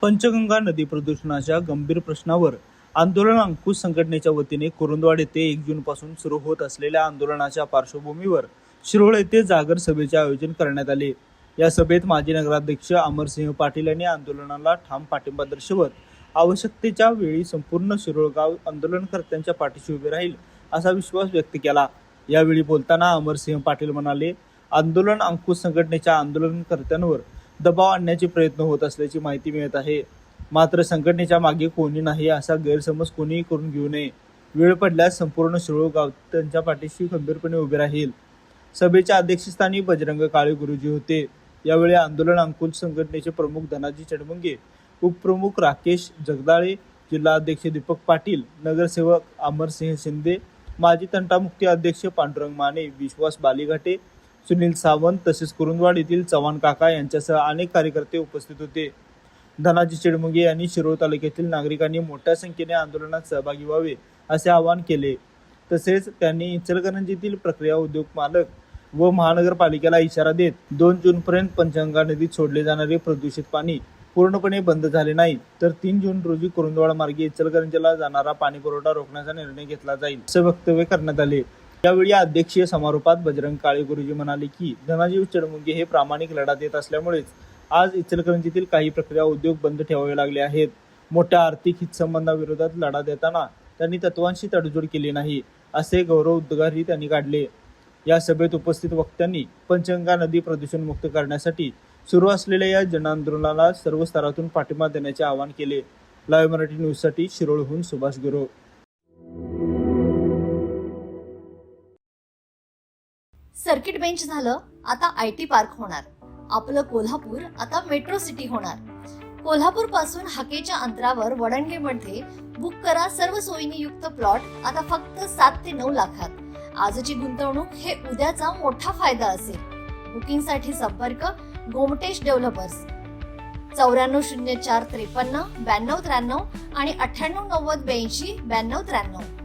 पंचगंगा नदी प्रदूषणाच्या गंभीर प्रश्नावर आंदोलन अंकुश संघटनेच्या वतीने कुरुंदवाड येथे 1 जून पासून सुरू होत असलेल्या आंदोलनाच्या पार्श्वभूमीवर शिरोळ येथे जागर सभेचे आयोजन करण्यात आले। या सभेत माजी नगराध्यक्ष अमरसिंह पाटील यांनी आंदोलनाला ठाम पाठिंबा दर्शवत आवश्यकतेच्या वेळी संपूर्ण शिरोळ गाव आंदोलनकर्त्यांच्या पाठीशी उभे राहील असा विश्वास व्यक्त केला। यावेळी बोलताना अमरसिंह पाटील म्हणाले, आंदोलन अंकुश संघटनेच्या आंदोलनकर्त्यांवर दबाव आणण्याचे प्रयत्न होत असल्याची माहिती मिळत आहे। मात्र संघटनेच्या मागे कोणी नाही असा गैरसमज कोणीही करून घेऊ नये। वेळ पडल्यास संपूर्ण शिरोळ गाव त्यांच्या पाठीशी खंबीरपणे उभे राहील। सभेच्या अध्यक्षस्थानी बजरंग काळे गुरुजी होते। यावेळी आंदोलन अंकुश संघटनेचे प्रमुख धनाजी चडमुंगे, उपप्रमुख राकेश जगदाळे, जिल्हा अध्यक्ष दीपक पाटील, नगरसेवक अमरसिंह शिंदे, माजी तंटामुक्ती अध्यक्ष पांडुरंग माने, विश्वास बालीघाटे, सुनील सावंत तसेच कुरुंदवाड येथील चव्हाण काका यांच्यासह अनेक कार्यकर्ते उपस्थित होते। धनाजी चडमुंगे यांनी शिरोळ तालुक्यातील नागरिकांनी मोठ्या संख्येने आंदोलनात सहभागी व्हावे असे आवाहन केले। तसेच त्यांनी इचलकरंजीतील प्रक्रिया उद्योग मालक व महानगरपालिकेला इशारा देत 2 जून पर्यंत पंचगंगा नदीत सोडले जाणारे प्रदूषित पाणी पूर्णपणे बंद झाले नाही तर 3 जून रोजी कुरुंदवाड मार्गे इचलकरंजीला जाणारा पाणी पुरवठा रोखण्याचा निर्णय घेतला जाईल असे वक्तव्य करण्यात आले। यावेळी अध्यक्षीय समारोपात बजरंग काळे गुरुजी म्हणाले की धनाजी चडमुंगे हे प्रामाणिक लढा देत असल्यामुळेच आज इचलकरंजीतील काही प्रक्रिया उद्योग बंद ठेवावे लागले आहेत। मोठ्या आर्थिक हितसंबंधाविरोधात लढा देताना त्यांनी तत्वांशी तडजोड केली नाही असे गौरव उद्गारही त्यांनी काढले। या सभेत उपस्थित वक्त्यांनी पंचगंगा नदी प्रदूषण मुक्त करण्यासाठी सुरू असलेल्या या जनआंदोलनाला सर्व स्तरातून पाठिंबा देण्याचे आवाहन केले। लाईव्ह मराठी न्यूजसाठी शिरोळहून सुभाष गुरव। सर्किट बेंच झालं, आता IT पार्क होणार। आपलं कोल्हापूर आता मेट्रो सिटी होणार। कोल्हापूर पासून हाकेच्या अंतरावर वडणगेमध्ये बुक करा सर्व सोयींनी युक्त प्लॉट आता फक्त 7 ते 9 लाखात। आजची गुंतवणूक हे उद्याचा मोठा फायदा असेल। बुकिंग साठी संपर्क गोमटेश डेव्हलपर्स 940453 9293 आणि 989082 9293।